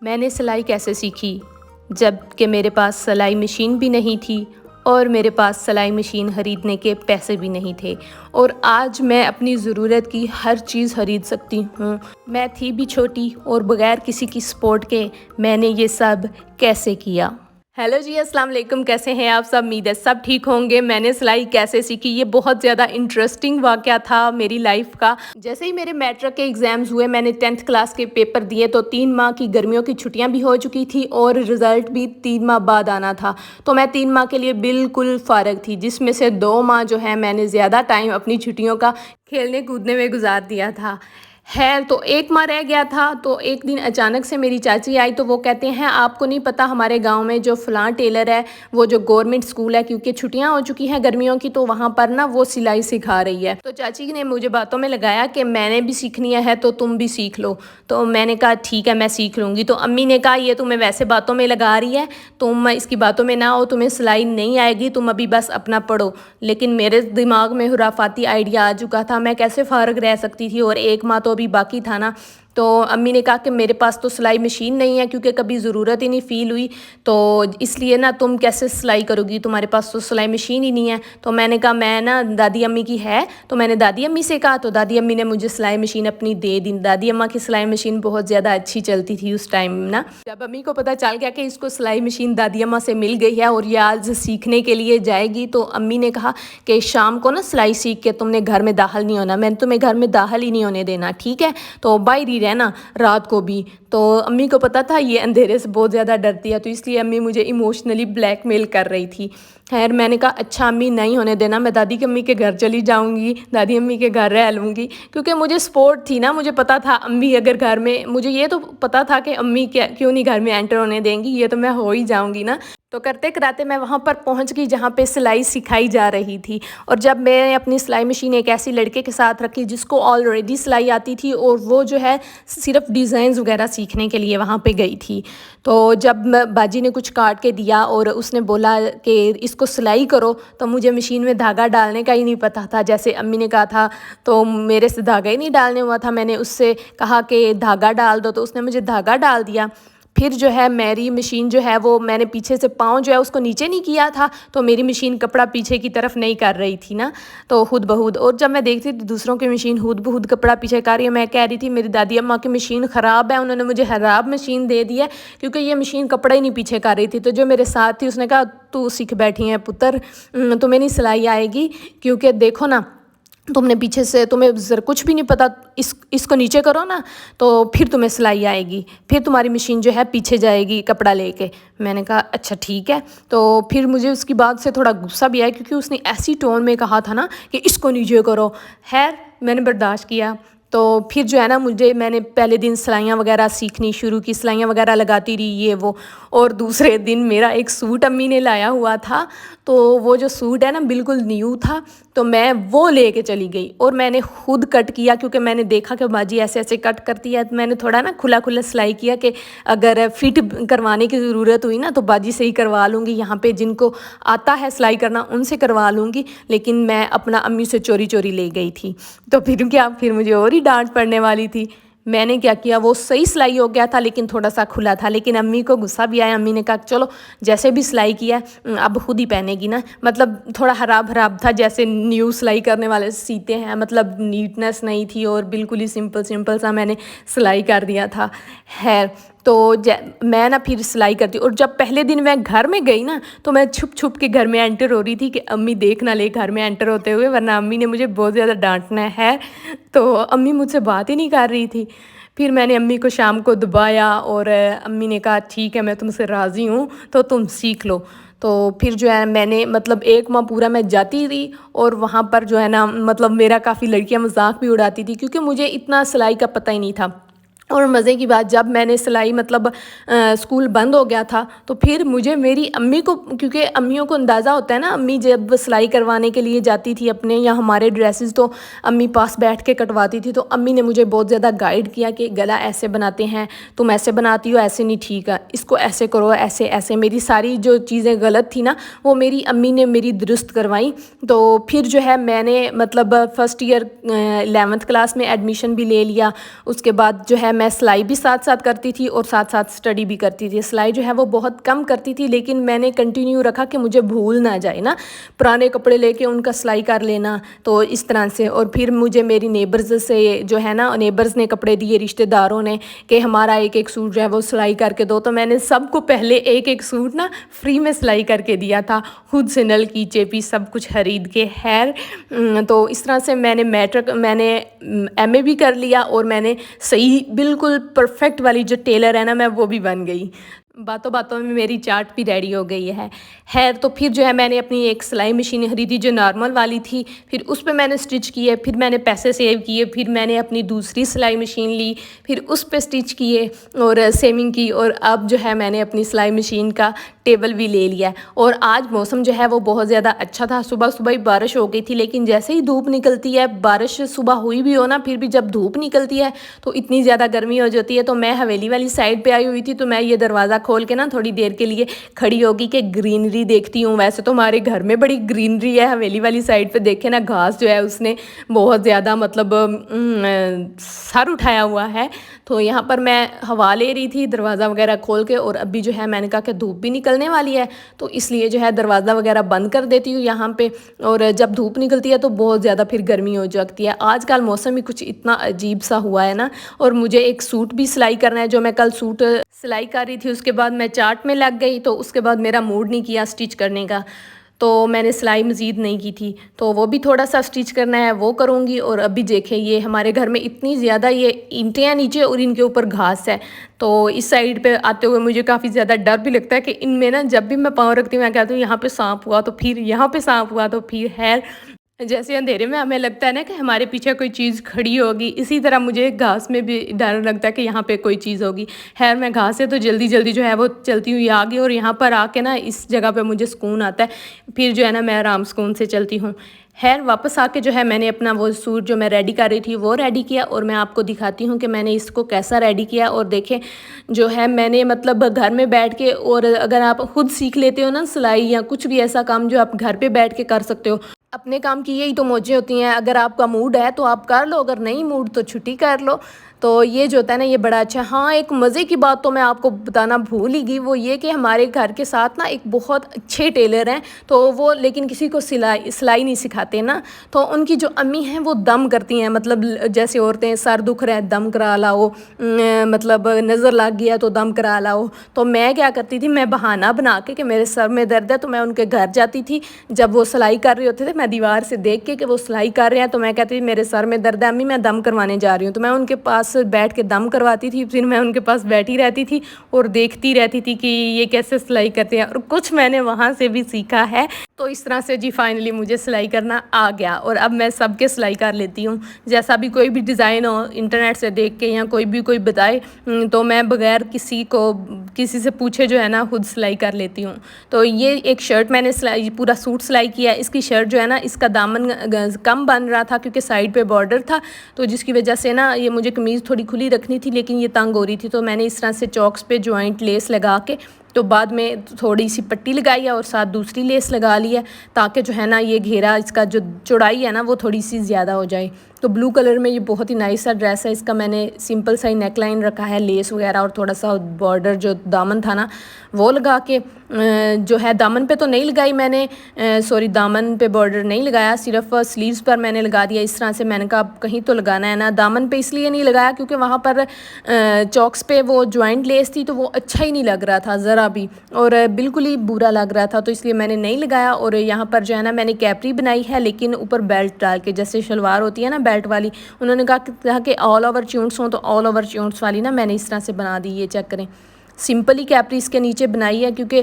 میں نے سلائی کیسے سیکھی جب کہ میرے پاس سلائی مشین بھی نہیں تھی اور میرے پاس سلائی مشین خریدنے کے پیسے بھی نہیں تھے، اور آج میں اپنی ضرورت کی ہر چیز خرید سکتی ہوں۔ میں تھی بھی چھوٹی اور بغیر کسی کی سپورٹ کے میں نے یہ سب کیسے کیا۔ ہیلو جی، السلام علیکم، کیسے ہیں آپ سب؟ امید ہے سب ٹھیک ہوں گے۔ میں نے سلائی کیسے سیکھی، یہ بہت زیادہ انٹرسٹنگ واقعہ تھا میری لائف کا۔ جیسے ہی میرے میٹرک کے ایگزامز ہوئے، میں نے 10th کلاس کے پیپر دیے تو 3 ماہ کی گرمیوں کی چھٹیاں بھی ہو چکی تھی اور رزلٹ بھی 3 ماہ بعد آنا تھا، تو میں 3 ماہ کے لیے بالکل فارغ تھی، جس میں سے 2 ماہ جو ہے میں نے زیادہ ٹائم اپنی چھٹیوں کا کھیلنے کودنے میں گزار دیا تھا۔ تو 1 ماہ رہ گیا تھا، تو ایک دن اچانک سے میری چاچی آئی تو وہ کہتے ہیں آپ کو نہیں پتہ ہمارے گاؤں میں جو فلاں ٹیلر ہے وہ جو گورنمنٹ اسکول ہے، کیونکہ چھٹیاں ہو چکی ہیں گرمیوں کی، تو وہاں پر نا وہ سلائی سکھا رہی ہے۔ تو چاچی نے مجھے باتوں میں لگایا کہ میں نے بھی سیکھنی ہے تو تم بھی سیکھ لو۔ تو میں نے کہا ٹھیک ہے میں سیکھ لوں گی۔ تو امی نے کہا یہ تمہیں ویسے باتوں میں لگا رہی ہے، تم اس کی باتوں میں نہ ہو، تمہیں سلائی نہیں آئے گی، تم ابھی بس اپنا پڑھو۔ لیکن میرے دماغ میں خرافاتی آئیڈیا آ چکا تھا، میں کیسے فارغ رہ سکتی تھی، اور 1 ماہ تو ابھی باقی تھا نا۔ تو امی نے کہا کہ میرے پاس تو سلائی مشین نہیں ہے، کیونکہ کبھی ضرورت ہی نہیں فیل ہوئی، تو اس لیے نا تم کیسے سلائی کرو گی، تمہارے پاس تو سلائی مشین ہی نہیں ہے۔ تو میں نے کہا میں نا دادی امی کی ہے، تو میں نے دادی امی سے کہا، تو دادی امی نے مجھے سلائی مشین اپنی دے دی۔ دادی اماں کی سلائی مشین بہت زیادہ اچھی چلتی تھی اس ٹائم نا۔ جب امی کو پتہ چل گیا کہ اس کو سلائی مشین دادی اماں سے مل گئی ہے اور یہ آج سیکھنے کے لیے جائے گی، تو امی نے کہا کہ شام کو نا سلائی سیکھ کے تم نے گھر میں داخل نہیں ہونا، میں نے تمہیں گھر میں داخل ہی نہیں ہونے دینا، ٹھیک ہے؟ تو باہر ہی رہنا رات کو بھی۔ تو امی کو پتہ تھا یہ اندھیرے سے بہت زیادہ ڈرتی ہے، تو اس لیے امی مجھے ایموشنلی بلیک میل کر رہی تھی۔ خیر میں نے کہا اچھا امی نہیں ہونے دینا، میں دادی کی امی کے گھر چلی جاؤں گی، دادی امی کے گھر رہ لوں گی، کیونکہ مجھے سپورٹ تھی نا، مجھے پتہ تھا امی اگر گھر میں، مجھے یہ تو پتہ تھا کہ امی کیوں نہیں گھر میں انٹر ہونے دیں گی، یہ تو میں ہو ہی جاؤں گی نا۔ تو کرتے کراتے میں وہاں پر پہنچ گئی جہاں پہ سلائی سکھائی جا رہی تھی، اور جب میں نے اپنی سلائی مشین ایک ایسی لڑکے کے ساتھ رکھی جس کو آلریڈی سلائی آتی تھی، اور وہ جو ہے صرف ڈیزائنز وغیرہ سیکھنے کے لیے وہاں پہ گئی تھی، تو جب باجی نے کچھ کاٹ کے دیا اور اس نے بولا کہ اس کو سلائی کرو، تو مجھے مشین میں دھاگا ڈالنے کا ہی نہیں پتہ تھا، جیسے امی نے کہا تھا تو میرے سے دھاگا ہی نہیں ڈالنے ہوا تھا۔ میں نے اس سے کہا کہ دھاگا ڈال دو، تو اس نے مجھے دھاگا ڈال دیا۔ پھر جو ہے میری مشین جو ہے وہ میں نے پیچھے سے پاؤں جو ہے اس کو نیچے نہیں کیا تھا، تو میری مشین کپڑا پیچھے کی طرف نہیں کر رہی تھی نا، تو خود بخود۔ اور جب میں دیکھتی تھی دوسروں کی مشین خود بخود کپڑا پیچھے کر رہی ہے، میں کہہ رہی تھی میری دادی اماں کی مشین خراب ہے، انہوں نے مجھے خراب مشین دے دی ہے، کیونکہ یہ مشین کپڑا ہی نہیں پیچھے کر رہی تھی۔ تو جو میرے ساتھ تھی اس نے کہا تو سیکھ بیٹھی ہے پتر، تمہیں نہیں سلائی آئے گی، کیونکہ دیکھو نا تم نے پیچھے سے، تمہیں کچھ بھی نہیں پتہ، اس کو نیچے کرو نا تو پھر تمہیں سلائی آئے گی، پھر تمہاری مشین جو ہے پیچھے جائے گی کپڑا لے کے۔ میں نے کہا اچھا ٹھیک ہے۔ تو پھر مجھے اس کی بات سے تھوڑا غصہ بھی آیا، کیونکہ اس نے ایسی ٹون میں کہا تھا نا کہ اس کو نیچے کرو۔ خیر میں نے برداشت کیا۔ تو پھر جو ہے نا میں نے پہلے دن سلائیاں وغیرہ سیکھنی شروع کی، سلائیاں وغیرہ لگاتی رہی یہ وہ، اور دوسرے دن میرا ایک سوٹ امی نے لایا ہوا تھا، تو وہ جو سوٹ ہے نا بالکل نیو تھا، تو میں وہ لے کے چلی گئی اور میں نے خود کٹ کیا، کیونکہ میں نے دیکھا کہ باجی ایسے ایسے کٹ کرتی ہے، تو میں نے تھوڑا نا کھلا کھلا سلائی کیا کہ اگر فٹ کروانے کی ضرورت ہوئی نا تو باجی سے ہی کروا لوں گی، یہاں پہ جن کو آتا ہے سلائی کرنا ان سے کروا لوں گی، لیکن میں اپنا امی سے چوری چوری لے گئی تھی۔ تو پھر مجھے اور ہی ڈانٹ پڑنے والی تھی۔ میں نے کیا کیا، وہ صحیح سلائی ہو گیا تھا لیکن تھوڑا سا کھلا تھا، لیکن امی کو غصہ بھی آیا۔ امی نے کہا چلو جیسے بھی سلائی کیا اب خود ہی پہنے گی نا، مطلب تھوڑا خراب تھا جیسے نیو سلائی کرنے والے سیتے ہیں، مطلب نیٹنس نہیں تھی اور بالکل ہی سمپل سا میں نے سلائی کر دیا تھا۔ خیر تو میں نا پھر سلائی کرتی، اور جب پہلے دن میں گھر میں گئی نا تو میں چھپ کے گھر میں انٹر ہو رہی تھی کہ امی دیکھ نہ لے گھر میں انٹر ہوتے ہوئے، ورنہ امی نے مجھے بہت زیادہ ڈانٹنا ہے۔ تو امی مجھ سے بات ہی نہیں کر رہی تھی۔ پھر میں نے امی کو شام کو دبایا اور امی نے کہا ٹھیک ہے میں تم سے راضی ہوں تو تم سیکھ لو۔ تو پھر جو ہے میں نے 1 ماہ پورا میں جاتی رہی، اور وہاں پر جو ہے نا میرا کافی لڑکیاں مذاق بھی اڑاتی تھی، کیونکہ مجھے اتنا سلائی کا پتہ ہی نہیں تھا۔ اور مزے کی بات جب میں نے سلائی اسکول بند ہو گیا تھا تو پھر مجھے میری امی کو، کیونکہ امیوں کو اندازہ ہوتا ہے نا، امی جب سلائی کروانے کے لیے جاتی تھی اپنے یا ہمارے ڈریسز تو امی پاس بیٹھ کے کٹواتی تھی، تو امی نے مجھے بہت زیادہ گائیڈ کیا کہ گلا ایسے بناتے ہیں، تم ایسے بناتی ہو، ایسے نہیں ٹھیک ہے، اس کو ایسے کرو، ایسے میری ساری جو چیزیں غلط تھی نا وہ میری امی نے میری درست کروائیں۔ تو پھر جو ہے میں نے فرسٹ ایئر 11th کلاس میں ایڈمیشن بھی لے لیا، اس کے بعد جو ہے میں سلائی بھی ساتھ ساتھ کرتی تھی اور ساتھ ساتھ اسٹڈی بھی کرتی تھی. سلائی جو ہے وہ بہت کم کرتی تھی, لیکن میں نے کنٹینیو رکھا کہ مجھے بھول نہ جائے نا, پرانے کپڑے لے کے ان کا سلائی کر لینا. تو اس طرح سے, اور پھر مجھے میری نیبرز سے جو ہے نا, نیبرز نے کپڑے دیے, رشتہ داروں نے, کہ ہمارا ایک ایک سوٹ جو ہے وہ سلائی کر کے دو. تو میں نے سب کو پہلے ایک ایک سوٹ نا فری میں سلائی کر کے دیا تھا, خود سے نل کی چیپی سب کچھ خرید کے. خیر تو اس طرح سے میں نے ایم اے بھی کر لیا, اور میں نے صحیح بالکل پرفیکٹ والی جو ٹیلر ہے نا, میں وہ بھی بن گئی. باتوں باتوں میں میری چارٹ بھی ریڈی ہو گئی ہے. خیر تو پھر جو ہے میں نے اپنی ایک سلائی مشین خریدی جو نارمل والی تھی, پھر اس پہ میں نے سٹچ کیے, پھر میں نے پیسے سیو کیے, پھر میں نے اپنی دوسری سلائی مشین لی, پھر اس پہ سٹچ کیے اور سیونگ کی, اور اب جو ہے میں نے اپنی سلائی مشین کا ٹیبل بھی لے لیا. اور آج موسم جو ہے وہ بہت زیادہ اچھا تھا, صبح صبح ہی بارش ہو گئی تھی, لیکن جیسے ہی دھوپ نکلتی ہے, بارش صبح ہوئی بھی ہو نا, پھر بھی جب دھوپ نکلتی ہے تو اتنی زیادہ گرمی ہو جاتی ہے. تو میں حویلی والی سائڈ پہ آئی ہوئی تھی, تو میں یہ دروازہ کھول کے نا تھوڑی دیر کے لیے کھڑی ہوگی کہ گرینری دیکھتی ہوں. ویسے تو ہمارے گھر میں بڑی گرینری ہے, حویلی والی سائڈ پہ دیکھیں نا, گھاس جو ہے اس نے بہت زیادہ مطلب سر اٹھایا ہوا ہے. تو یہاں پر میں ہوا لے رہی تھی دروازہ وغیرہ کھول کے, اور ابھی جو ہے میں نے کہا کہ دھوپ بھی نکلنے والی ہے, تو اس لیے جو ہے دروازہ وغیرہ بند کر دیتی ہوں یہاں پہ. اور جب دھوپ نکلتی ہے تو بہت زیادہ پھر گرمی ہو جاتی ہے. آج کل موسم ہی کچھ اتنا عجیب سا ہوا ہے نا. اور مجھے ایک سوٹ بھی سلائی کرنا ہے, جو میں کل سوٹ سلائی کر رہی تھی, اس کے بعد میں چارٹ میں لگ گئی, تو اس کے بعد میرا موڈ نہیں کیا سٹچ کرنے کا, تو میں نے سلائی مزید نہیں کی تھی. تو وہ بھی تھوڑا سا سٹچ کرنا ہے, وہ کروں گی. اور ابھی دیکھیں یہ ہمارے گھر میں اتنی زیادہ یہ اینٹیں ہیں نیچے, اور ان کے اوپر گھاس ہے, تو اس سائڈ پہ آتے ہوئے مجھے کافی زیادہ ڈر بھی لگتا ہے کہ ان میں نا جب بھی میں پاؤں رکھتی ہوں میں کہتی ہوں یہاں پہ سانپ ہوا تو پھر, یہاں پہ سانپ ہوا تو پھر. خیر جیسے اندھیرے میں ہمیں لگتا ہے نا کہ ہمارے پیچھے کوئی چیز کھڑی ہوگی, اسی طرح مجھے گھاس میں بھی ڈر لگتا ہے کہ یہاں پہ کوئی چیز ہوگی. خیر میں گھاس سے تو جلدی جلدی جو ہے وہ چلتی ہوئی آ گئی, اور یہاں پر آ کے نا اس جگہ پہ مجھے سکون آتا ہے, پھر جو ہے نا میں آرام سکون سے چلتی ہوں. خیر واپس آ کے جو ہے میں نے اپنا وہ سوٹ جو میں ریڈی کر رہی تھی وہ ریڈی کیا, اور میں آپ کو دکھاتی ہوں کہ میں نے اس کو کیسا ریڈی کیا. اور دیکھیں جو ہے میں نے مطلب گھر میں بیٹھ کے, اور اگر آپ خود سیکھ لیتے ہو نا سلائی یا کچھ بھی ایسا کام جو آپ گھر پہ بیٹھ کے کر سکتے ہو, اپنے کام کی یہی تو موجیں ہوتی ہیں. اگر آپ کا موڈ ہے تو آپ کر لو, اگر نہیں موڈ تو چھٹی کر لو. تو یہ جو ہوتا ہے نا یہ بڑا اچھا. ہاں ایک مزے کی بات تو میں آپ کو بتانا بھول ہی گئی, وہ یہ کہ ہمارے گھر کے ساتھ نا ایک بہت اچھے ٹیلر ہیں, تو وہ لیکن کسی کو سلائی نہیں سکھاتے نا. تو ان کی جو امی ہیں وہ دم کرتی ہیں, مطلب جیسے عورتیں سر دکھ رہے ہیں دم کرا لاؤ, مطلب نظر لگ گیا تو دم کرا لاؤ. تو میں کیا کرتی تھی, میں بہانہ بنا کے کہ میرے سر میں درد ہے, تو میں ان کے گھر جاتی تھی. جب وہ سلائی کر رہے ہوتے تھے, میں دیوار سے دیکھ کے کہ وہ سلائی کر رہے ہیں, تو میں کہتی تھی میرے سر میں درد ہے امی, میں دم کروانے جا رہی ہوں. تو میں ان کے پاس بیٹھ کے دم کرواتی تھی, پھر میں ان کے پاس بیٹھی رہتی تھی اور دیکھتی رہتی تھی کہ یہ کیسے سلائی کرتے ہیں, اور کچھ میں نے وہاں سے بھی سیکھا ہے. تو اس طرح سے جی فائنلی مجھے سلائی کرنا آ گیا, اور اب میں سب کے سلائی کر لیتی ہوں. جیسا بھی کوئی بھی ڈیزائن ہو انٹرنیٹ سے دیکھ کے, یا کوئی بتائے, تو میں بغیر کسی سے پوچھے جو ہے نا خود سلائی کر لیتی ہوں. تو یہ ایک شرٹ میں نے سلائی, پورا سوٹ سلائی کیا. اس کی شرٹ جو ہے نا اس کا دامن کم بن رہا تھا کیونکہ سائڈ پہ بارڈر تھا, تو جس کی وجہ سے نا یہ مجھے قمیض تھوڑی کھلی رکھنی تھی, لیکن یہ تنگ ہو رہی تھی. تو میں نے اس طرح سے چوکس پہ جوائنٹ لیس لگا کے, تو بعد میں تھوڑی سی پٹی لگائی ہے اور ساتھ دوسری لیس لگا لی ہے, تاکہ جو ہے نا یہ گھیرا اس کا جو چوڑائی ہے نا وہ تھوڑی سی زیادہ ہو جائے. تو بلو کلر میں یہ بہت ہی نائس سا ڈریس ہے. اس کا میں نے سمپل سا ہی نیک لائن رکھا ہے, لیس وغیرہ اور تھوڑا سا بارڈر جو دامن تھا نا وہ لگا کے, جو ہے دامن پہ تو نہیں لگائی میں نے, دامن پہ بارڈر نہیں لگایا, صرف سلیوز پر میں نے لگا دیا. اس طرح سے میں نے کہا کہیں تو لگانا ہے نا. دامن پہ اس لیے نہیں لگایا کیونکہ وہاں پر چوکس پہ وہ جوائنٹ لیس تھی, تو وہ اچھا ہی نہیں لگ رہا تھا ذرا بھی, اور بالکل ہی برا لگ رہا تھا, تو اس لیے میں نے نہیں لگایا. اور یہاں پر جو ہے نا میں نے کیپری بنائی ہے, لیکن اوپر بیلٹ ڈال کے, جیسے شلوار ہوتی ہے نا بیلٹ والی, انہوں نے کہا کہ آل اوور چونٹس ہوں, تو آل اوور چونٹس والی نا میں نے اس طرح سے بنا دی. یہ چیک کریں, سمپل ہی کیپری اس کے نیچے بنائی ہے کیونکہ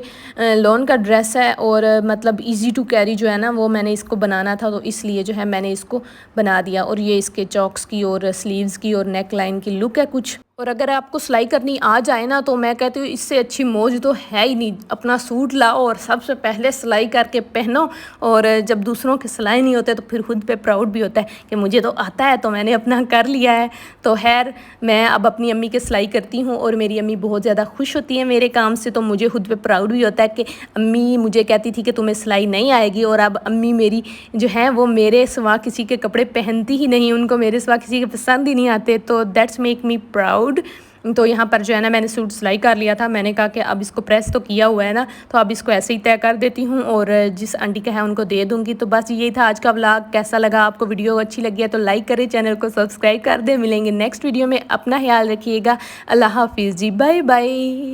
لون کا ڈریس ہے, اور مطلب ایزی ٹو کیری جو ہے نا وہ میں نے اس کو بنانا تھا, تو اس لیے جو ہے میں نے اس کو بنا دیا. اور یہ اس کے چوکس کی اور سلیوز کی اور نیک لائن کی لک ہے کچھ. اور اگر آپ کو سلائی کرنی آ جائے نا, تو میں کہتی ہوں اس سے اچھی موج تو ہے ہی نہیں. اپنا سوٹ لاؤ اور سب سے پہلے سلائی کر کے پہنو, اور جب دوسروں کے سلائی نہیں ہوتے تو پھر خود پہ پراؤڈ بھی ہوتا ہے کہ مجھے تو آتا ہے, تو میں نے اپنا کر لیا ہے. تو خیر میں اب اپنی امی کے سلائی کرتی ہوں, اور میری امی بہت زیادہ خوش ہوتی ہیں میرے کام سے, تو مجھے خود پہ پراؤڈ بھی ہوتا ہے کہ امی مجھے کہتی تھی کہ تمہیں سلائی نہیں آئے گی, اور اب امی میری جو ہیں وہ میرے سوا کسی کے کپڑے پہنتی ہی نہیں, ان کو میرے سوا کسی کے پسند ہی نہیں آتے. تو دیٹس میک می پراؤڈ. سوٹ. تو یہاں پر جو ہے نا میں نے سوٹ سلائی کر لیا تھا. میں نے کہا کہ اب اس کو پریس تو کیا ہوا ہے نا, تو اب اس کو ایسے ہی طے کر دیتی ہوں اور جس آنٹی کا ہے ان کو دے دوں گی. تو بس یہی تھا آج کا ولاگ. کیسا لگا آپ کو؟ ویڈیو اچھی لگی ہے تو لائک کریں, چینل کو سبسکرائب کر دیں. ملیں گے نیکسٹ ویڈیو میں. اپنا خیال رکھیے گا. اللہ حافظ جی, بائے بائے.